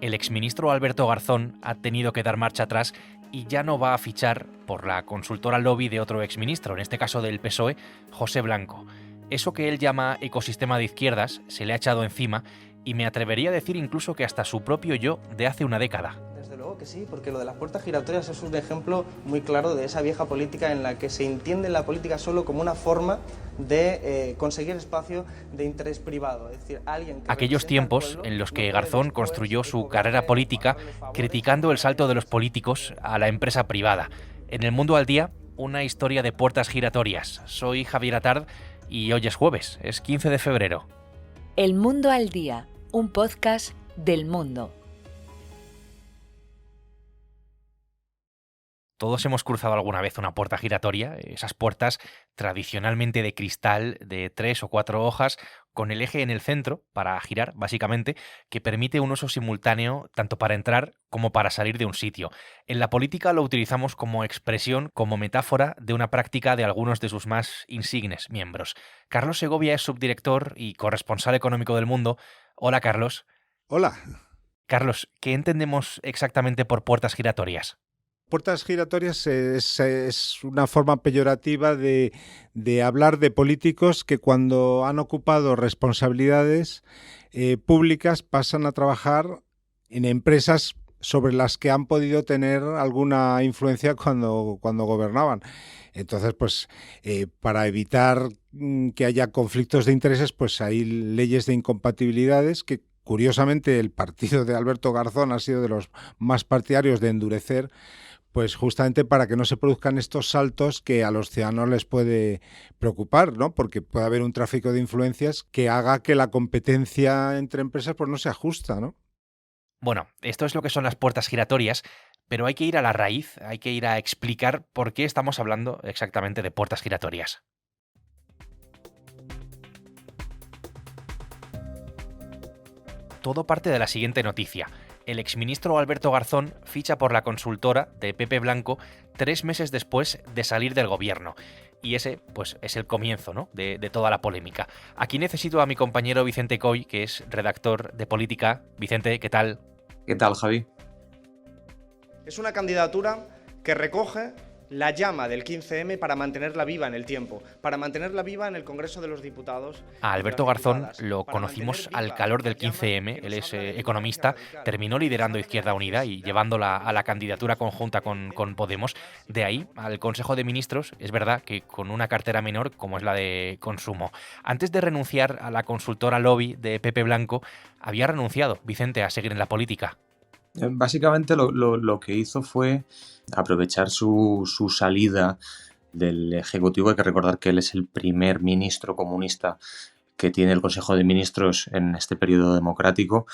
el exministro Alberto Garzón ha tenido que dar marcha atrás y ya no va a fichar por la consultora lobby de otro exministro, en este caso del PSOE, José Blanco. Eso que él llama ecosistema de izquierdas se le ha echado encima y me atrevería a decir incluso que hasta su propio yo de hace una década. Desde luego que sí, porque lo de las puertas giratorias es un ejemplo muy claro de esa vieja política en la que se entiende la política solo como una forma de conseguir espacio de interés privado. Es decir, aquellos tiempos en los que Garzón construyó su carrera política criticando el salto de los políticos a la empresa privada. En El Mundo al Día, una historia de puertas giratorias. Soy Javier Atard y hoy es jueves, es 15 de febrero. El Mundo al Día, un podcast del Mundo. Todos hemos cruzado alguna vez una puerta giratoria, esas puertas tradicionalmente de cristal de 3 o 4 hojas con el eje en el centro para girar, básicamente, que permite un uso simultáneo tanto para entrar como para salir de un sitio. En la política lo utilizamos como expresión, como metáfora de una práctica de algunos de sus más insignes miembros. Carlos Segovia es subdirector y corresponsal económico del Mundo. Hola, Carlos. Hola. Carlos, ¿qué entendemos exactamente por puertas giratorias? Puertas giratorias es una forma peyorativa de hablar de políticos que cuando han ocupado responsabilidades públicas pasan a trabajar en empresas sobre las que han podido tener alguna influencia cuando gobernaban. Entonces, pues para evitar que haya conflictos de intereses, pues hay leyes de incompatibilidades que curiosamente el partido de Alberto Garzón ha sido de los más partidarios de endurecer, pues justamente para que no se produzcan estos saltos que a los ciudadanos les puede preocupar, ¿no? Porque puede haber un tráfico de influencias que haga que la competencia entre empresas pues no sea justa, ¿no? Bueno, esto es lo que son las puertas giratorias, pero hay que ir a la raíz, hay que ir a explicar por qué estamos hablando exactamente de puertas giratorias. Todo parte de la siguiente noticia. El exministro Alberto Garzón ficha por la consultora de Pepe Blanco 3 meses después de salir del gobierno. Y ese, pues, es el comienzo, ¿no?, de toda la polémica. Aquí necesito a mi compañero Vicente Coy, que es redactor de política. Vicente, ¿qué tal? ¿Qué tal, Javi? Es una candidatura que recoge la llama del 15M para mantenerla viva en el tiempo, para mantenerla viva en el Congreso de los Diputados. A Alberto Garzón lo conocimos al calor del 15M, él es economista, terminó liderando Izquierda Unida y llevándola a la candidatura conjunta con Podemos. De ahí al Consejo de Ministros, es verdad que con una cartera menor como es la de consumo. Antes de renunciar a la consultora lobby de Pepe Blanco, había renunciado, Vicente, a seguir en la política. Básicamente lo que hizo fue aprovechar su salida del Ejecutivo. Hay que recordar que él es el primer ministro comunista que tiene el Consejo de Ministros en este periodo democrático,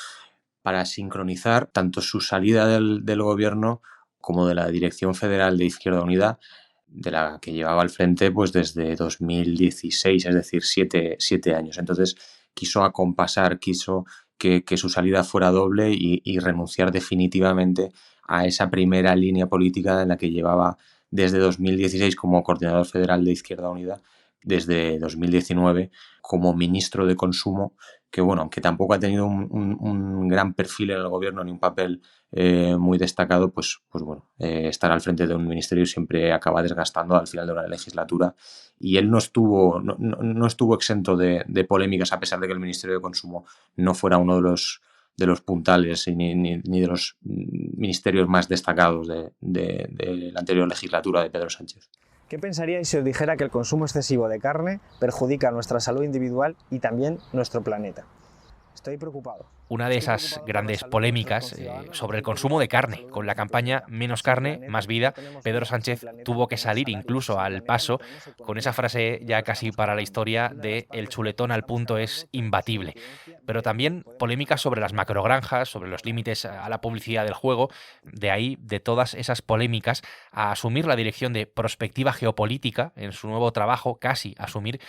para sincronizar tanto su salida del gobierno como de la Dirección Federal de Izquierda Unida, de la que llevaba al frente pues desde 2016, es decir, 7 años. Entonces quiso acompasar, quiso que su salida fuera doble y renunciar definitivamente a esa primera línea política en la que llevaba desde 2016 como coordinador federal de Izquierda Unida, desde 2019 como ministro de Consumo, que bueno, aunque tampoco ha tenido un gran perfil en el gobierno ni un papel muy destacado, pues bueno, estar al frente de un ministerio siempre acaba desgastando al final de una legislatura, y él no estuvo exento de polémicas, a pesar de que el Ministerio de Consumo no fuera uno de los puntales ni de los ministerios más destacados de la anterior legislatura de Pedro Sánchez. ¿Qué pensaríais si os dijera que el consumo excesivo de carne perjudica nuestra salud individual y también nuestro planeta? Estoy preocupado. Una de esas grandes polémicas sobre el consumo de carne. Con la campaña Menos carne, más vida, Pedro Sánchez tuvo que salir incluso al paso con esa frase ya casi para la historia de el chuletón al punto es imbatible. Pero también polémicas sobre las macrogranjas, sobre los límites a la publicidad del juego. De ahí, de todas esas polémicas, a asumir la dirección de Prospectiva Geopolítica en su nuevo trabajo, casi asumir.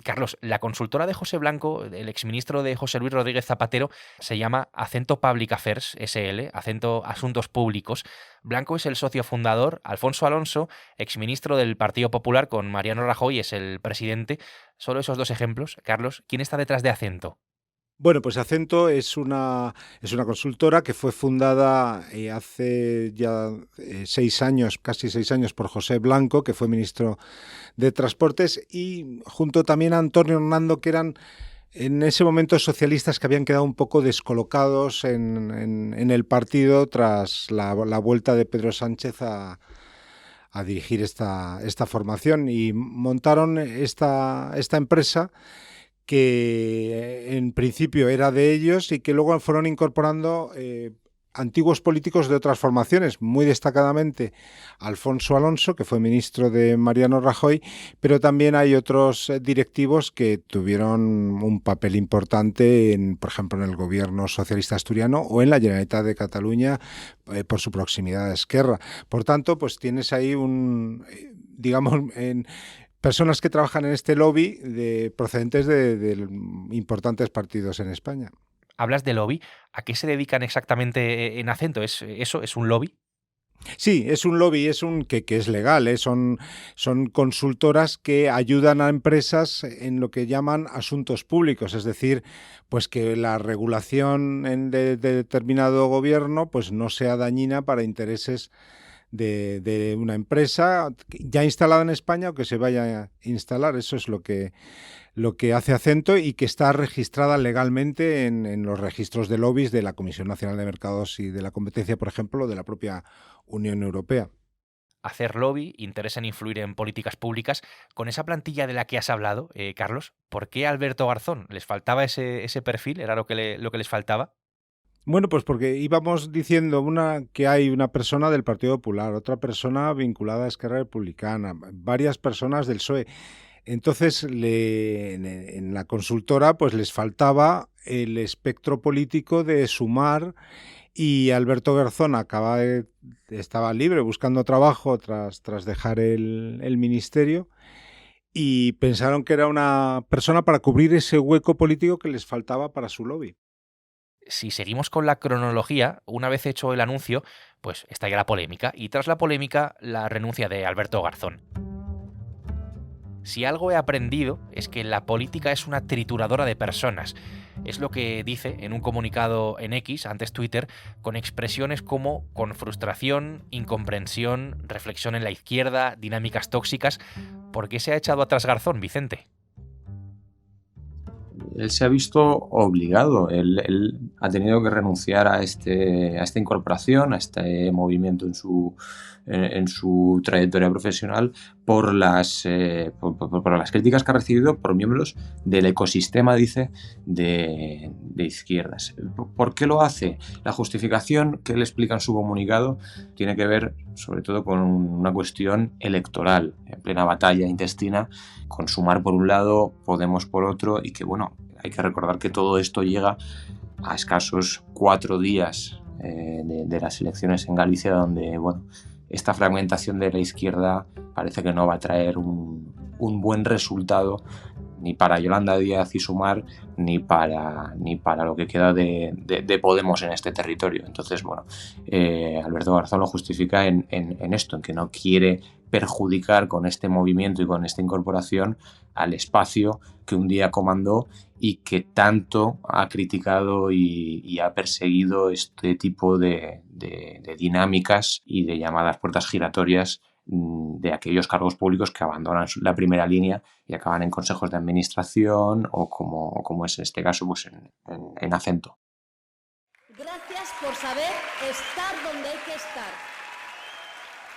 Carlos, la consultora de José Blanco, el exministro de José Luis Rodríguez Zapatero, se llama Acento Public Affairs SL, Acento Asuntos Públicos. Blanco es el socio fundador, Alfonso Alonso, exministro del Partido Popular, con Mariano Rajoy es el presidente. Solo esos dos ejemplos. Carlos, ¿quién está detrás de Acento? Bueno, pues Acento es una consultora que fue fundada hace ya 6 años, casi 6 años, por José Blanco, que fue ministro de Transportes, y junto también a Antonio Hernando, que eran en ese momento socialistas que habían quedado un poco descolocados en el partido tras la vuelta de Pedro Sánchez a dirigir esta formación, y montaron esta empresa que en principio era de ellos y que luego fueron incorporando antiguos políticos de otras formaciones, muy destacadamente Alfonso Alonso, que fue ministro de Mariano Rajoy, pero también hay otros directivos que tuvieron un papel importante, por ejemplo, en el gobierno socialista asturiano o en la Generalitat de Cataluña, por su proximidad a Esquerra. Por tanto, pues tienes ahí digamos, personas que trabajan en este lobby procedentes de importantes partidos en España. Hablas de lobby. ¿A qué se dedican exactamente en Acento? ¿Es eso? ¿Es un lobby? Sí, es un lobby, que es legal, son consultoras que ayudan a empresas en lo que llaman asuntos públicos, es decir, pues que la regulación de determinado gobierno pues no sea dañina para intereses de una empresa ya instalada en España o que se vaya a instalar. Eso es lo que hace Acento, y que está registrada legalmente en los registros de lobbies de la Comisión Nacional de Mercados y de la Competencia, por ejemplo, de la propia Unión Europea. Hacer lobby, interés en influir en políticas públicas. Con esa plantilla de la que has hablado, Carlos, ¿por qué Alberto Garzón? ¿Les faltaba ese perfil? ¿Era lo que les faltaba? Bueno, pues porque íbamos diciendo que hay una persona del Partido Popular, otra persona vinculada a Esquerra Republicana, varias personas del PSOE. Entonces, en la consultora pues les faltaba el espectro político de Sumar, y Alberto Garzón estaba libre buscando trabajo tras dejar el ministerio, y pensaron que era una persona para cubrir ese hueco político que les faltaba para su lobby. Si seguimos con la cronología, una vez hecho el anuncio, pues estalla la polémica, y tras la polémica, la renuncia de Alberto Garzón. Si algo he aprendido es que la política es una trituradora de personas. Es lo que dice en un comunicado en X, antes Twitter, con expresiones como con frustración, incomprensión, reflexión en la izquierda, dinámicas tóxicas. ¿Por qué se ha echado atrás Garzón, Vicente? Él se ha visto obligado, él ha tenido que renunciar a esta incorporación, a este movimiento en su trayectoria profesional por las críticas que ha recibido por miembros del ecosistema, dice, de izquierdas. ¿Por qué lo hace? La justificación que él explica en su comunicado tiene que ver sobre todo con una cuestión electoral, en plena batalla intestina, con Sumar por un lado, Podemos por otro, y que bueno, hay que recordar que todo esto llega a escasos 4 días de las elecciones en Galicia, donde bueno, esta fragmentación de la izquierda parece que no va a traer un buen resultado ni para Yolanda Díaz y Sumar, ni para lo que queda de Podemos en este territorio. Entonces, bueno, Alberto Garzón lo justifica en esto, en que no quiere perjudicar con este movimiento y con esta incorporación al espacio que un día comandó y que tanto ha criticado y ha perseguido este tipo de dinámicas y de llamadas puertas giratorias de aquellos cargos públicos que abandonan la primera línea y acaban en consejos de administración o como es este caso, pues en Acento. Gracias por saber estar donde hay que estar.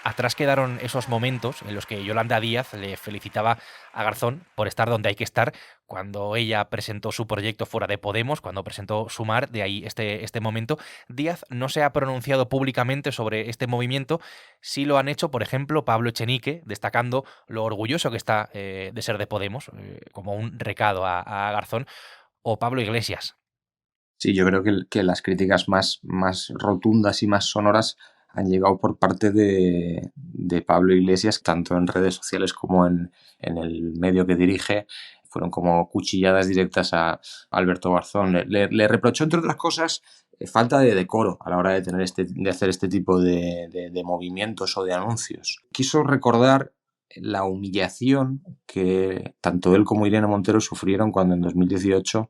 Atrás quedaron esos momentos en los que Yolanda Díaz le felicitaba a Garzón por estar donde hay que estar, cuando ella presentó su proyecto fuera de Podemos, cuando presentó Sumar, de ahí este momento. Díaz no se ha pronunciado públicamente sobre este movimiento. Sí lo han hecho, por ejemplo, Pablo Echenique, destacando lo orgulloso que está de ser de Podemos, como un recado a Garzón, o Pablo Iglesias. Sí, yo creo que las críticas más rotundas y más sonoras han llegado por parte de Pablo Iglesias, tanto en redes sociales como en el medio que dirige. Fueron como cuchilladas directas a Alberto Garzón. Le reprochó, entre otras cosas, falta de decoro a la hora de hacer este tipo de movimientos o de anuncios. Quiso recordar la humillación que tanto él como Irene Montero sufrieron cuando en 2018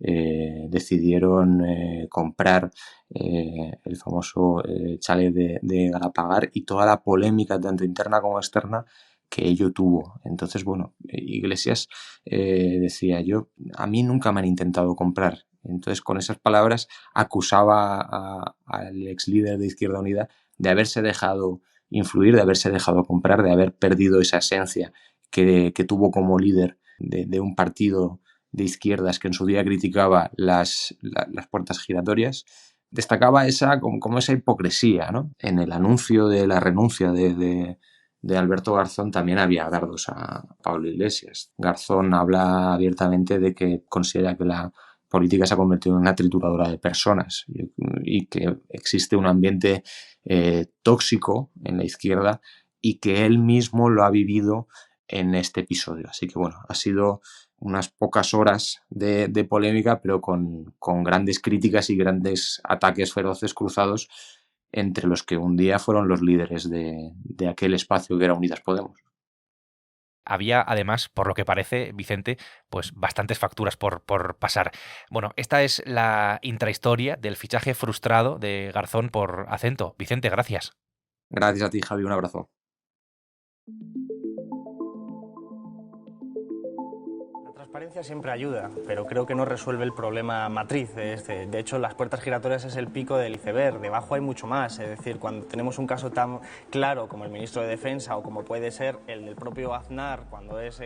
decidieron comprar el famoso chalet de Galapagar y toda la polémica, tanto interna como externa, que ello tuvo. Entonces, bueno, Iglesias decía, a mí nunca me han intentado comprar. Entonces, con esas palabras acusaba al ex líder de Izquierda Unida de haberse dejado influir, de haberse dejado comprar, de haber perdido esa esencia que tuvo como líder de un partido de izquierdas que en su día criticaba las puertas giratorias. Destacaba como esa hipocresía, ¿no? En el anuncio de la renuncia de Alberto Garzón también había dardos a Pablo Iglesias. Garzón habla abiertamente de que considera que la política se ha convertido en una trituradora de personas y que existe un ambiente tóxico en la izquierda y que él mismo lo ha vivido en este episodio. Así que bueno, ha sido unas pocas horas de polémica, pero con grandes críticas y grandes ataques feroces cruzados entre los que un día fueron los líderes de aquel espacio que era Unidas Podemos. Había, además, por lo que parece, Vicente, pues bastantes facturas por pasar. Bueno, esta es la intrahistoria del fichaje frustrado de Garzón por Acento. Vicente, gracias. Gracias a ti, Javi. Un abrazo. La transparencia siempre ayuda, pero creo que no resuelve el problema matriz de este. De hecho, las puertas giratorias es el pico del iceberg, debajo hay mucho más. Es decir, cuando tenemos un caso tan claro como el ministro de Defensa o como puede ser el del propio Aznar cuando es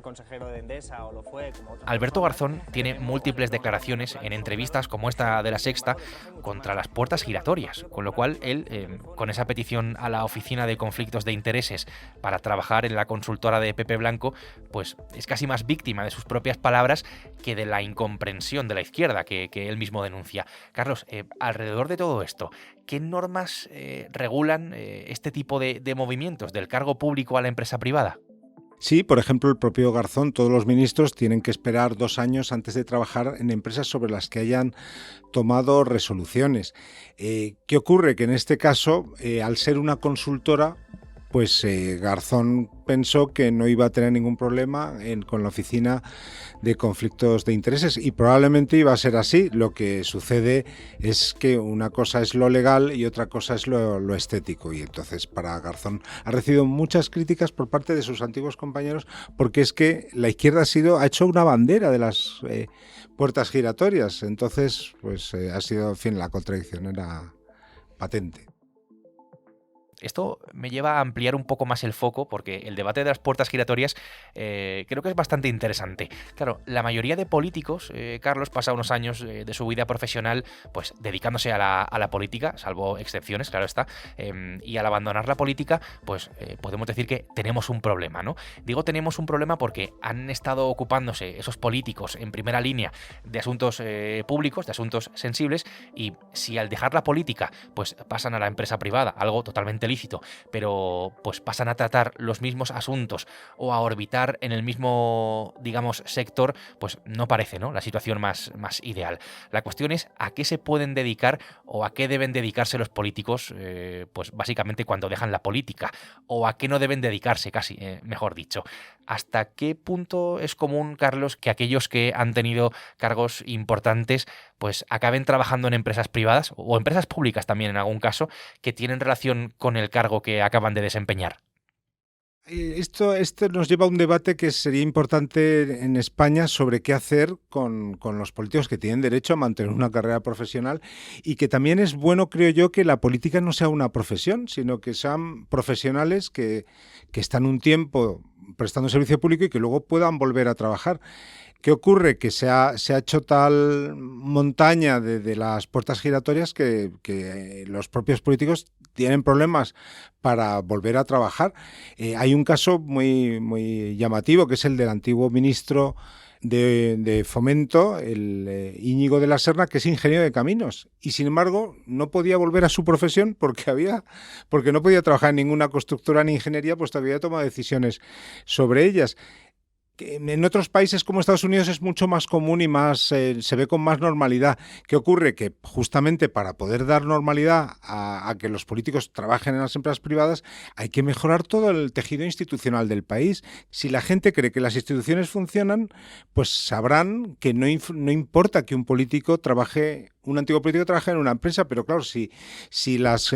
consejero de Endesa o lo fue... Alberto Garzón tiene múltiples declaraciones en entrevistas como esta de La Sexta contra las puertas giratorias, con lo cual él, con esa petición a la Oficina de Conflictos de Intereses para trabajar en la consultora de Pepe Blanco, pues es casi más víctima de sus propias palabras que de la incomprensión de la izquierda que él mismo denuncia. Carlos, alrededor de todo esto, ¿qué normas regulan este tipo de movimientos del cargo público a la empresa privada? Sí, por ejemplo, el propio Garzón, todos los ministros tienen que esperar 2 años antes de trabajar en empresas sobre las que hayan tomado resoluciones. ¿Qué ocurre? Que en este caso, al ser una consultora, pues Garzón pensó que no iba a tener ningún problema con la Oficina de Conflictos de Intereses y probablemente iba a ser así. Lo que sucede es que una cosa es lo legal y otra cosa es lo estético, y entonces para Garzón ha recibido muchas críticas por parte de sus antiguos compañeros porque es que la izquierda ha hecho una bandera de las puertas giratorias. Entonces pues ha sido, en fin, la contradicción era patente. Esto me lleva a ampliar un poco más el foco porque el debate de las puertas giratorias creo que es bastante interesante. Claro, la mayoría de políticos, Carlos, pasa unos años de su vida profesional pues dedicándose a la política, salvo excepciones, claro está, y al abandonar la política, pues podemos decir que tenemos un problema, ¿no? Digo tenemos un problema porque han estado ocupándose esos políticos en primera línea de asuntos públicos, de asuntos sensibles, y si al dejar la política pues pasan a la empresa privada, algo totalmente lícito, pero pues pasan a tratar los mismos asuntos o a orbitar en el mismo, digamos, sector, pues no parece, ¿no?, la situación más ideal. La cuestión es a qué se pueden dedicar o a qué deben dedicarse los políticos, pues básicamente cuando dejan la política, o a qué no deben dedicarse, casi, mejor dicho. ¿Hasta qué punto es común, Carlos, que aquellos que han tenido cargos importantes pues acaben trabajando en empresas privadas o empresas públicas también en algún caso que tienen relación con el cargo que acaban de desempeñar? Esto nos lleva a un debate que sería importante en España sobre qué hacer con los políticos que tienen derecho a mantener una carrera profesional, y que también es bueno, creo yo, que la política no sea una profesión, sino que sean profesionales que están un tiempo prestando servicio público y que luego puedan volver a trabajar. ¿Qué ocurre? Que se ha hecho tal montaña de las puertas giratorias que los propios políticos tienen problemas para volver a trabajar. Hay un caso muy llamativo, que es el del antiguo ministro de Fomento, el Íñigo de la Serna, que es ingeniero de caminos, y sin embargo no podía volver a su profesión porque no podía trabajar en ninguna constructora ni ingeniería, pues todavía había tomado decisiones sobre ellas. que en otros países como Estados Unidos es mucho más común y más se ve con más normalidad. ¿Qué ocurre? Que justamente para poder dar normalidad a que los políticos trabajen en las empresas privadas hay que mejorar todo el tejido institucional del país. Si la gente cree que las instituciones funcionan, pues sabrán que no importa que un antiguo político trabaje en una empresa, pero claro, si las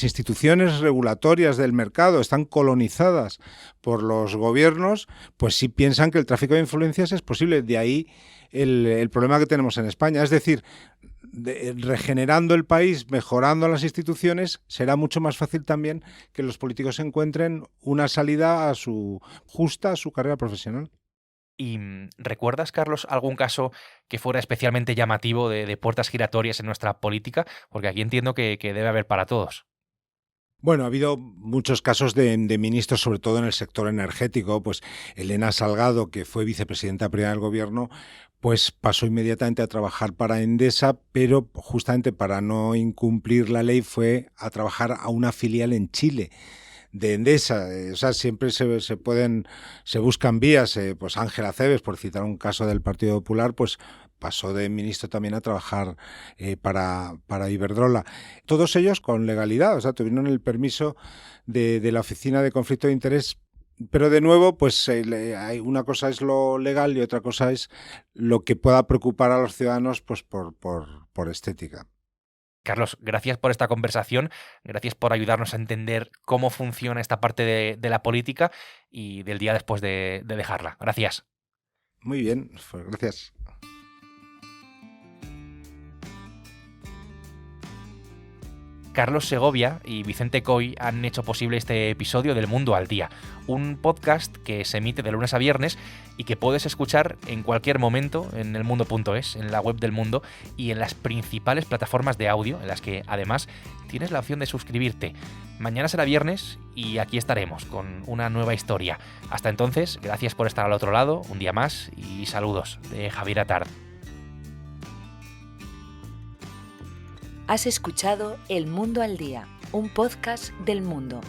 instituciones regulatorias del mercado están colonizadas por los gobiernos, pues sí piensan que el tráfico de influencias es posible. De ahí el problema que tenemos en España. Es decir, regenerando el país, mejorando las instituciones, será mucho más fácil también que los políticos encuentren una salida justa a su carrera profesional. ¿Y recuerdas, Carlos, algún caso que fuera especialmente llamativo de puertas giratorias en nuestra política? Porque aquí entiendo que debe haber para todos. Bueno, ha habido muchos casos de ministros, sobre todo en el sector energético. Pues Elena Salgado, que fue vicepresidenta primera del gobierno, pues pasó inmediatamente a trabajar para Endesa, pero justamente para no incumplir la ley fue a trabajar a una filial en Chile de Endesa. O sea, siempre se buscan vías. Pues Ángela Cebes, por citar un caso del Partido Popular, pues pasó de ministro también a trabajar para Iberdrola. Todos ellos con legalidad, o sea, tuvieron el permiso de la Oficina de Conflicto de Interés. Pero de nuevo, pues una cosa es lo legal y otra cosa es lo que pueda preocupar a los ciudadanos, pues por estética. Carlos, gracias por esta conversación, gracias por ayudarnos a entender cómo funciona esta parte de la política y del día después de dejarla. Gracias. Muy bien, pues gracias. Carlos Segovia y Vicente Coy han hecho posible este episodio del Mundo al Día, un podcast que se emite de lunes a viernes y que puedes escuchar en cualquier momento en elmundo.es, en la web del Mundo y en las principales plataformas de audio, en las que además tienes la opción de suscribirte. Mañana será viernes y aquí estaremos con una nueva historia. Hasta entonces, gracias por estar al otro lado, un día más, y saludos de Javier Atard. Has escuchado El Mundo al Día, un podcast del Mundo.